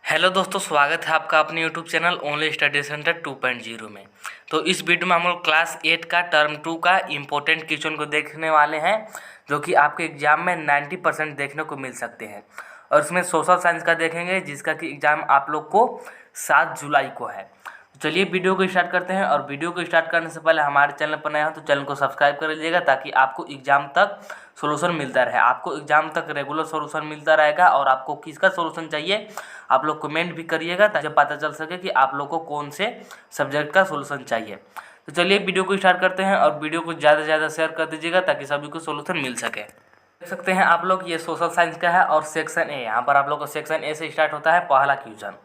Hello दोस्तों, स्वागत है आपका अपने YouTube channel only study centre 2.0 में। तो इस वीडियो में हम लोग क्लास 8 का टर्म 2 का इम्पोर्टेंट क्वेश्चन को देखने वाले हैं, जो कि आपके एग्जाम में 90% देखने को मिल सकते हैं। और इसमें सोशल साइंस का देखेंगे, जिसका कि एग्ज़ाम आप लोग को 7 जुलाई को है। तो चलिए वीडियो को स्टार्ट करते हैं। और वीडियो को स्टार्ट करने से पहले हमारे चैनल पर नया हो तो चैनल को सब्सक्राइब कर लीजिएगा, ताकि आपको एग्जाम तक सोल्यूशन मिलता रहे। आपको एग्जाम तक रेगुलर सोल्यूशन मिलता रहेगा। और आपको किसका सोल्यूशन चाहिए आप लोग कमेंट भी करिएगा, ताकि पता चल सके कि आप लोग को कौन से सब्जेक्ट का सोल्यूशन चाहिए। तो चलिए वीडियो को स्टार्ट करते हैं। और वीडियो को ज़्यादा से ज़्यादा शेयर कर दीजिएगा, ताकि सभी को सोल्यूशन मिल सके। देख सकते हैं आप लोग, ये सोशल साइंस का है और सेक्शन ए। यहाँ पर आप लोग को सेक्शन ए से स्टार्ट होता है। पहला क्वेश्चन,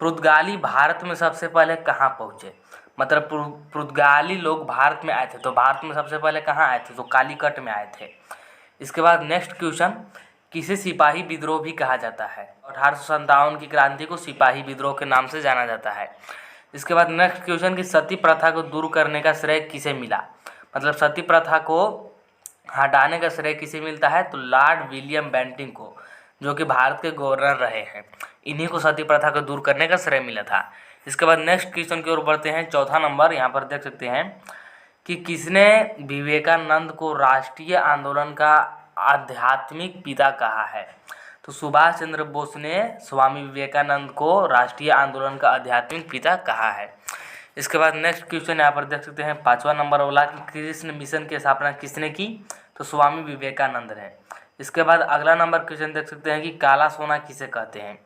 पुर्तगाली भारत में सबसे पहले कहाँ पहुँचे? मतलब पुर्तगाली लोग भारत में आए थे, तो भारत में सबसे पहले कहाँ आए थे? तो कालीकट में आए थे। इसके बाद नेक्स्ट क्वेश्चन, किसे सिपाही विद्रोह भी कहा जाता है? 1857 की क्रांति को सिपाही विद्रोह के नाम से जाना जाता है। इसके बाद नेक्स्ट क्वेश्चन, कि सती प्रथा को दूर करने का श्रेय किसे मिला? मतलब सती प्रथा को हटाने का श्रेय किसे मिलता है? तो लॉर्ड विलियम बेंटिंक को, जो कि भारत के गवर्नर रहे हैं। इन्हीं को सती प्रथा को दूर करने का श्रेय मिला था। इसके बाद नेक्स्ट क्वेश्चन की ओर बढ़ते हैं। चौथा नंबर यहाँ पर देख सकते हैं कि किसने विवेकानंद को राष्ट्रीय आंदोलन का आध्यात्मिक पिता कहा है? तो सुभाष चंद्र बोस ने स्वामी विवेकानंद को राष्ट्रीय आंदोलन का आध्यात्मिक पिता कहा है। इसके बाद नेक्स्ट क्वेश्चन यहाँ पर देख सकते हैं, पाँचवा नंबर वाला, कि कृष्ण मिशन की स्थापना किसने की? तो स्वामी विवेकानंद ने। इसके बाद अगला नंबर क्वेश्चन देख सकते हैं कि काला सोना किसे कहते हैं?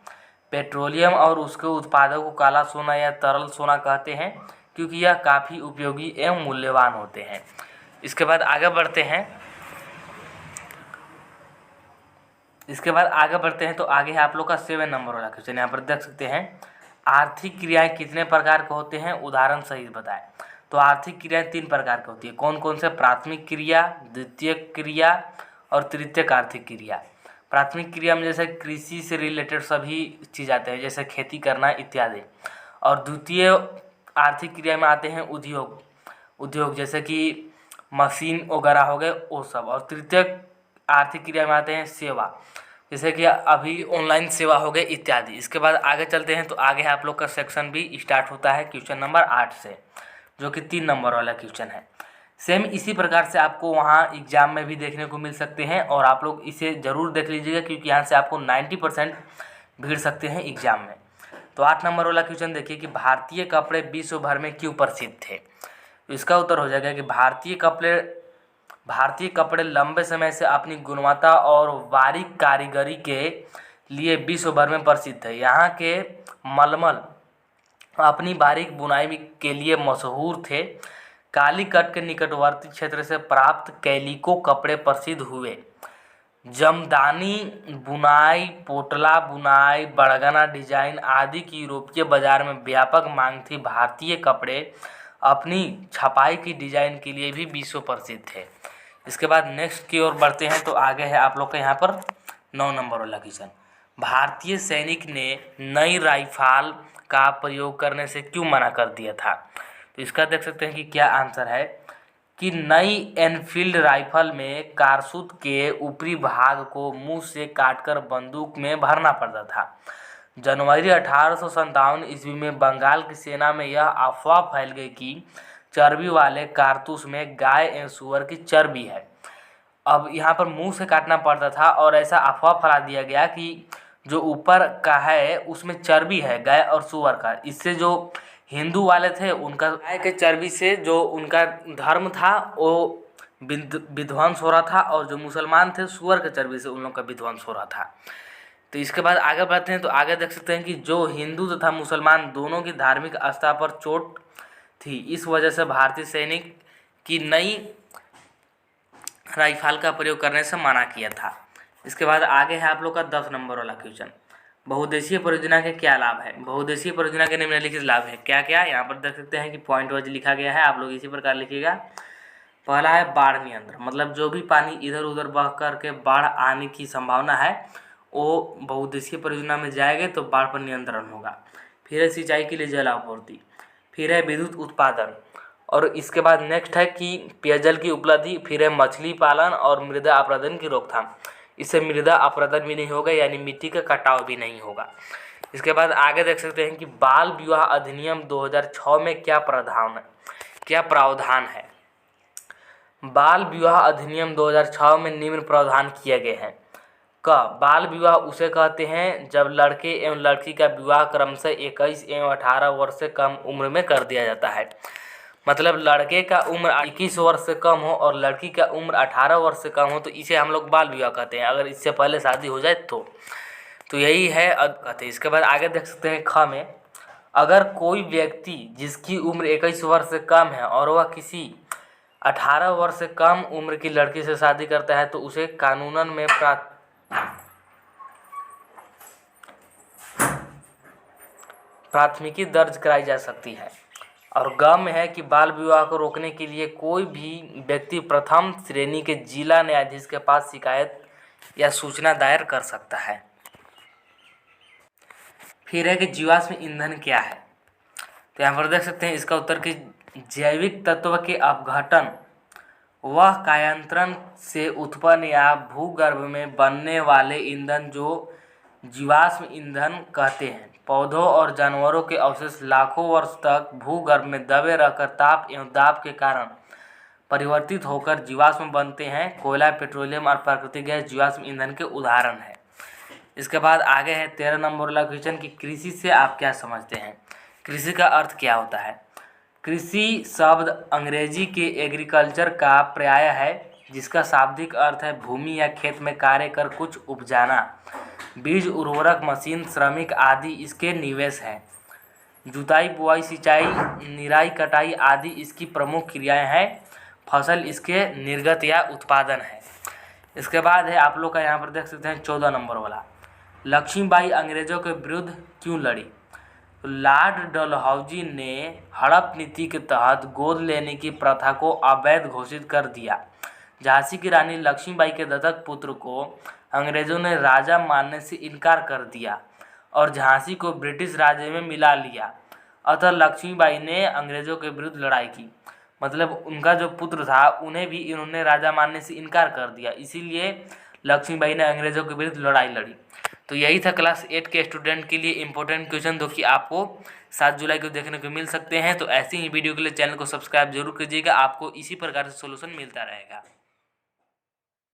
पेट्रोलियम और उसके उत्पादों को काला सोना या तरल सोना कहते हैं, क्योंकि यह काफ़ी उपयोगी एवं मूल्यवान होते हैं। इसके बाद आगे बढ़ते हैं। तो आगे है आप लोग का 7 नंबर वाला क्वेश्चन। यहाँ पर देख सकते हैं, आर्थिक क्रियाएं कितने प्रकार के होते हैं? उदाहरण सहित बताएं। तो आर्थिक क्रियाएं 3 प्रकार की होती है। कौन कौन से? प्राथमिक क्रिया, द्वितीयक क्रिया और तृतीयक आर्थिक क्रिया। प्राथमिक क्रिया में जैसे कृषि से रिलेटेड सभी चीज़ आते हैं, जैसे खेती करना इत्यादि। और द्वितीय आर्थिक क्रिया में आते हैं उद्योग जैसे कि मशीन वगैरह हो गए वो सब। और तृतीयक आर्थिक क्रिया में आते हैं सेवा, जैसे कि अभी ऑनलाइन सेवा हो गए इत्यादि। इसके बाद आगे चलते हैं। तो आगे आप लोग का सेक्शन भी स्टार्ट होता है क्वेश्चन नंबर 8 से, जो कि 3 नंबर वाला क्वेश्चन है। सेम इसी प्रकार से आपको वहाँ एग्जाम में भी देखने को मिल सकते हैं। और आप लोग इसे ज़रूर देख लीजिएगा, क्योंकि यहाँ से आपको 90% भीड़ सकते हैं एग्जाम में। तो 8 नंबर वाला क्वेश्चन देखिए कि भारतीय कपड़े विश्व भर में क्यों प्रसिद्ध थे? तो इसका उत्तर हो जाएगा कि भारतीय कपड़े लंबे समय से अपनी गुणवत्ता और बारीक कारीगरी के लिए विश्व भर में प्रसिद्ध है। यहाँ के मलमल अपनी बारीक बुनाई के लिए मशहूर थे। कालीकट के निकटवर्ती क्षेत्र से प्राप्त कैलिको कपड़े प्रसिद्ध हुए। जमदानी बुनाई, पोटला बुनाई, बड़गना डिजाइन आदि की यूरोपीय बाजार में व्यापक मांग थी। भारतीय कपड़े अपनी छपाई की डिजाइन के लिए भी विश्व प्रसिद्ध थे। इसके बाद नेक्स्ट की ओर बढ़ते हैं। तो आगे है आप लोग का यहाँ पर 9 नंबर वाला क्वेश्चन, भारतीय सैनिक ने नई राइफल का प्रयोग करने से क्यों मना कर दिया था? तो इसका देख सकते हैं कि क्या आंसर है, कि नई एनफील्ड राइफल में कारतूस के ऊपरी भाग को मुंह से काटकर बंदूक में भरना पड़ता था। जनवरी 1857 ईस्वी में बंगाल की सेना में यह अफवाह फैल गई कि चर्बी वाले कारतूस में गाय एवं सूअर की चर्बी है। अब यहाँ पर मुंह से काटना पड़ता था, और ऐसा अफवाह फैला दिया गया कि जो ऊपर का है उसमें चर्बी है गाय और सूअर का। इससे जो हिंदू वाले थे उनका गाय के चर्बी से जो उनका धर्म था वो विध्वंस हो रहा था, और जो मुसलमान थे सूअर के चर्बी से उन लोग का विध्वंस हो रहा था। तो इसके बाद आगे बढ़ते हैं। तो आगे देख सकते हैं कि जो हिंदू तथा मुसलमान दोनों की धार्मिक आस्था पर चोट थी, इस वजह से भारतीय सैनिक की नई राइफल का प्रयोग करने से मना किया था। इसके बाद आगे है आप लोग का 10 नंबर वाला क्वेश्चन, बहुउद्देशीय परियोजना के क्या लाभ है? बहुउद्देशीय परियोजना के निम्नलिखित लाभ है क्या क्या? यहाँ पर देख सकते हैं कि पॉइंट वाइज लिखा गया है, आप लोग इसी प्रकार लिखिएगा। पहला है बाढ़ नियंत्रण, मतलब जो भी पानी इधर उधर बह करके बाढ़ आने की संभावना है वो बहुउद्देशीय परियोजना में जाएगा तो बाढ़ पर नियंत्रण होगा। फिर है सिंचाई के लिए जल आपूर्ति, फिर है विद्युत उत्पादन, और इसके बाद नेक्स्ट है कि पेयजल की उपलब्धि, फिर है मछली पालन और मृदा अपरदन की रोकथाम। इससे मृदा अपरदन भी नहीं होगा, यानी मिट्टी का कटाव भी नहीं होगा। इसके बाद आगे देख सकते हैं कि बाल विवाह अधिनियम 2006 में क्या प्रावधान है। बाल विवाह अधिनियम 2006 में निम्न प्रावधान किए गए हैं। बाल विवाह उसे कहते हैं जब लड़के एवं लड़की का विवाह क्रमशः 21 एवं 18 वर्ष से कम उम्र में कर दिया जाता है। मतलब लड़के का उम्र 21 वर्ष से कम हो और लड़की का उम्र 18 वर्ष से कम हो तो इसे हम लोग बाल विवाह कहते हैं, अगर इससे पहले शादी हो जाए तो यही है कहते हैं। इसके बाद आगे देख सकते हैं ख में, अगर कोई व्यक्ति जिसकी उम्र 21 वर्ष से कम है और वह किसी 18 वर्ष से कम उम्र की लड़की से शादी करता है तो उसे कानूनन में प्राथमिकी दर्ज कराई जा सकती है। और ग में है कि बाल विवाह को रोकने के लिए कोई भी व्यक्ति प्रथम श्रेणी के जिला न्यायाधीश के पास शिकायत या सूचना दायर कर सकता है। फिर है कि जीवाश्म ईंधन क्या है, तो यहाँ पर देख सकते हैं इसका उत्तर कि जैविक तत्व के अपघटन वह कायांतरण से उत्पन्न या भूगर्भ में बनने वाले ईंधन जो जीवाश्म ईंधन कहते हैं। पौधों और जानवरों के अवशेष लाखों वर्ष तक भूगर्भ में दबे रहकर ताप एवं दाब के कारण परिवर्तित होकर जीवाश्म बनते हैं। कोयला, पेट्रोलियम और प्राकृतिक गैस जीवाश्म ईंधन के उदाहरण है। इसके बाद आगे है 13 नंबर वाला क्वेश्चन कि कृषि से आप क्या समझते हैं। कृषि का अर्थ क्या होता है। कृषि शब्द अंग्रेजी के एग्रीकल्चर का पर्याय है जिसका शाब्दिक अर्थ है भूमि या खेत में कार्य कर कुछ उपजाना। बीज, उर्वरक, मशीन, श्रमिक आदि इसके निवेश हैं। जुताई, बुआई, सिंचाई, निराई, कटाई आदि इसकी प्रमुख क्रियाएं हैं। फसल इसके निर्गत या उत्पादन है। इसके बाद है आप लोग का यहाँ पर देख सकते हैं 14 नंबर वाला, लक्ष्मीबाई अंग्रेजों के विरुद्ध क्यों लड़ी। तो लॉर्ड डलहौजी ने हड़प नीति के तहत गोद लेने की प्रथा को अवैध घोषित कर दिया। झांसी की रानी लक्ष्मीबाई के दत्तक पुत्र को अंग्रेजों ने राजा मानने से इनकार कर दिया और झांसी को ब्रिटिश राज्य में मिला लिया। अतः लक्ष्मीबाई ने अंग्रेजों के विरुद्ध लड़ाई की। मतलब उनका जो पुत्र था उन्हें भी इन्होंने राजा मानने से इनकार कर दिया, इसीलिए लक्ष्मीबाई ने अंग्रेजों के विरुद्ध लड़ाई लड़ी। तो यही था क्लास 8 के स्टूडेंट के लिए इंपॉर्टेंट क्वेश्चन जो कि आपको 7 जुलाई को देखने को मिल सकते हैं। तो ऐसी ही वीडियो के लिए चैनल को सब्सक्राइब जरूर कीजिएगा, आपको इसी प्रकार से सोल्यूशन मिलता रहेगा।